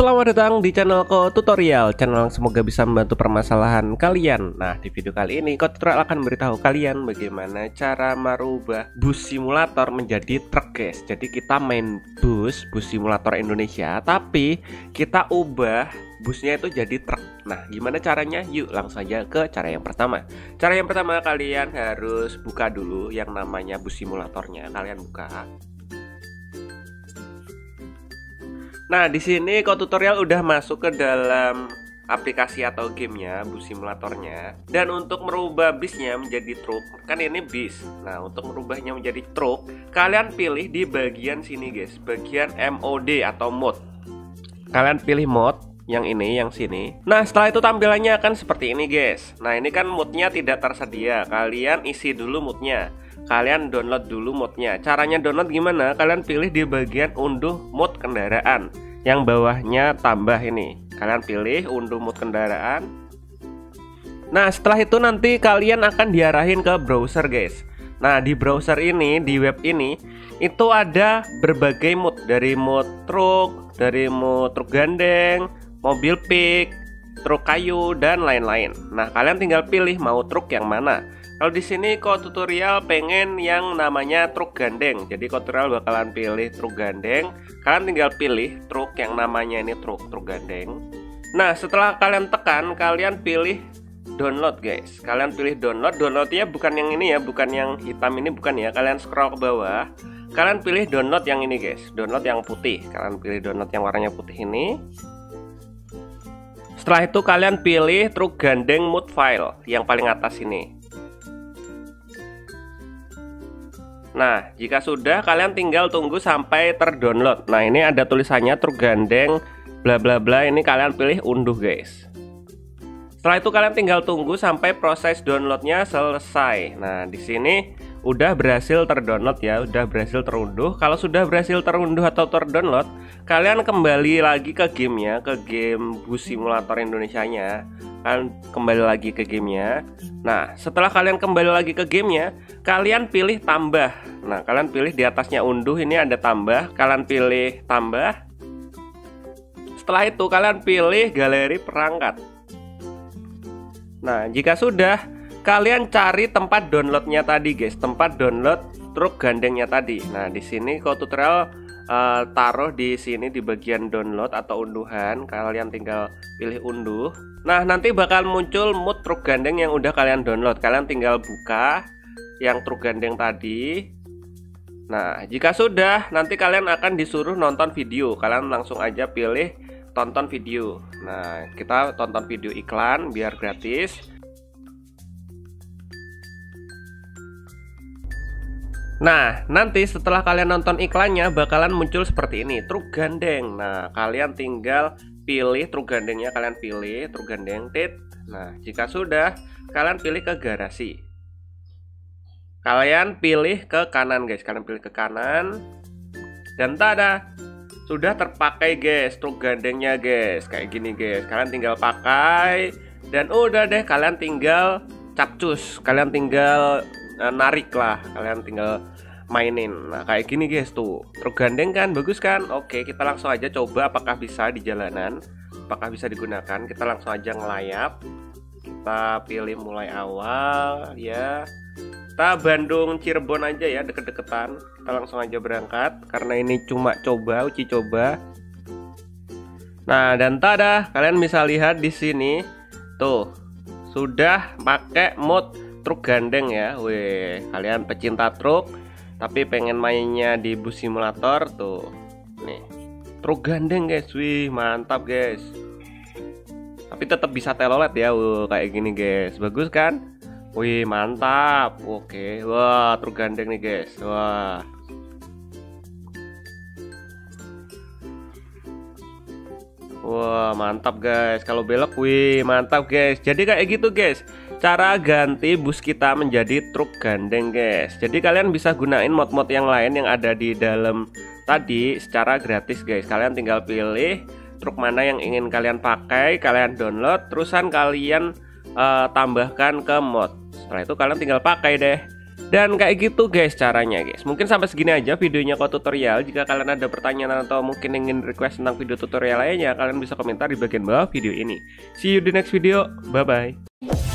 Selamat datang di channelku tutorial, channel yang semoga bisa membantu permasalahan kalian. Nah, di video kali ini tutorial akan memberitahu kalian bagaimana cara merubah bus simulator menjadi truk, guys. Jadi kita main bus simulator Indonesia, tapi kita ubah busnya itu jadi truk. Nah, gimana caranya? Yuk langsung aja ke cara yang pertama. Cara yang pertama, kalian harus buka dulu yang namanya bus simulatornya. Kalian buka. Nah, di sini tutorial udah masuk ke dalam aplikasi atau gamenya, bus simulatornya. Dan untuk merubah bisnya menjadi truk, kan ini bis. Nah, untuk merubahnya menjadi truk, kalian pilih di bagian sini, guys, bagian mode atau mode. Kalian pilih mode yang ini, yang sini. Nah, setelah itu tampilannya akan seperti ini, guys. Nah, ini kan mode-nya tidak tersedia. Kalian isi dulu mode-nya. Kalian download dulu modnya. Caranya download gimana? Kalian pilih di bagian unduh mod kendaraan, yang bawahnya tambah ini. Kalian pilih unduh mod kendaraan. Nah, setelah itu nanti kalian akan diarahin ke browser, guys. Nah, di browser ini, di web ini, itu ada berbagai mod. Dari mod truk, dari mod truk gandeng, mobil pick, truk kayu, dan lain-lain. Nah, kalian tinggal pilih mau truk yang mana. Kalau di sini tutorial pengen yang namanya truk gandeng, jadi tutorial bakalan pilih truk gandeng. Kalian tinggal pilih truk yang namanya ini truk gandeng. Nah, setelah kalian tekan, kalian pilih download, guys. Kalian pilih download. Downloadnya bukan yang ini ya, bukan yang hitam ini, bukan ya. Kalian scroll ke bawah. Kalian pilih download yang ini, guys. Download yang putih. Kalian pilih download yang warnanya putih ini. Setelah itu kalian pilih truk gandeng mod file yang paling atas ini. Nah, jika sudah, kalian tinggal tunggu sampai terdownload. Nah, ini ada tulisannya truk gandeng bla bla bla. Ini kalian pilih unduh, guys. Setelah itu kalian tinggal tunggu sampai proses downloadnya selesai. Nah, di sini udah berhasil terdownload ya, udah berhasil terunduh. Kalau sudah berhasil terunduh atau terdownload, kalian kembali lagi ke gamenya, ke game bus simulator Indonesianya. Kalian kembali lagi ke gamenya. Nah, setelah kalian kembali lagi ke gamenya, kalian pilih tambah. Nah, kalian pilih di atasnya unduh, ini ada tambah. Kalian pilih tambah. Setelah itu kalian pilih galeri perangkat. Nah, jika sudah, kalian cari tempat downloadnya tadi, guys. Tempat download truk gandengnya tadi. Nah, di sini tutorial taruh di sini di bagian download atau unduhan. Kalian tinggal pilih unduh. Nah, nanti bakal muncul mod truk gandeng yang udah kalian download. Kalian tinggal buka yang truk gandeng tadi. Nah, jika sudah, nanti kalian akan disuruh nonton video. Kalian langsung aja pilih tonton video. Nah, kita tonton video iklan biar gratis. Nah, nanti setelah kalian nonton iklannya bakalan muncul seperti ini, truk gandeng. Nah, kalian tinggal pilih truk gandengnya, kalian pilih truk gandeng tit. Nah, jika sudah, kalian pilih ke garasi. Kalian pilih ke kanan, guys. Kalian pilih ke kanan. Dan tada, sudah terpakai, guys, truk gandengnya, guys. Kayak gini, guys. Kalian tinggal pakai dan udah deh, kalian tinggal capcus. Kalian tinggal narik lah, kalian tinggal mainin. Nah, kayak gini, guys, tuh truk gandeng kan, bagus kan? Oke, kita langsung aja coba apakah bisa di jalanan, apakah bisa digunakan. Kita langsung aja ngelayap. Kita pilih mulai awal ya. Kita Bandung Cirebon aja ya, deket-deketan. Kita langsung aja berangkat karena ini cuma coba, uji coba. Nah, dan tada, kalian bisa lihat di sini tuh sudah pakai mod truk gandeng ya. Weh, kalian pecinta truk tapi pengen mainnya di bus simulator tuh. Nih, truk gandeng, guys. Wih, mantap, guys. Tapi tetap bisa telolet ya. Kayak gini, guys. Bagus kan? Wih, mantap. Oke. Wah, truk gandeng nih, guys. Wah. Wah, mantap, guys. Kalau belok, wih, mantap, guys. Jadi kayak gitu, guys, cara ganti bus kita menjadi truk gandeng, guys. Jadi kalian bisa gunain mod-mod yang lain yang ada di dalam tadi secara gratis, guys. Kalian tinggal pilih truk mana yang ingin kalian pakai, kalian download, terusan kalian tambahkan ke mod. Setelah itu kalian tinggal pakai deh. Dan kayak gitu guys caranya guys. Mungkin sampai segini aja videonya kok tutorial. Jika kalian ada pertanyaan atau mungkin ingin request tentang video tutorial lainnya, kalian bisa komentar di bagian bawah video ini. See you di next video. Bye bye.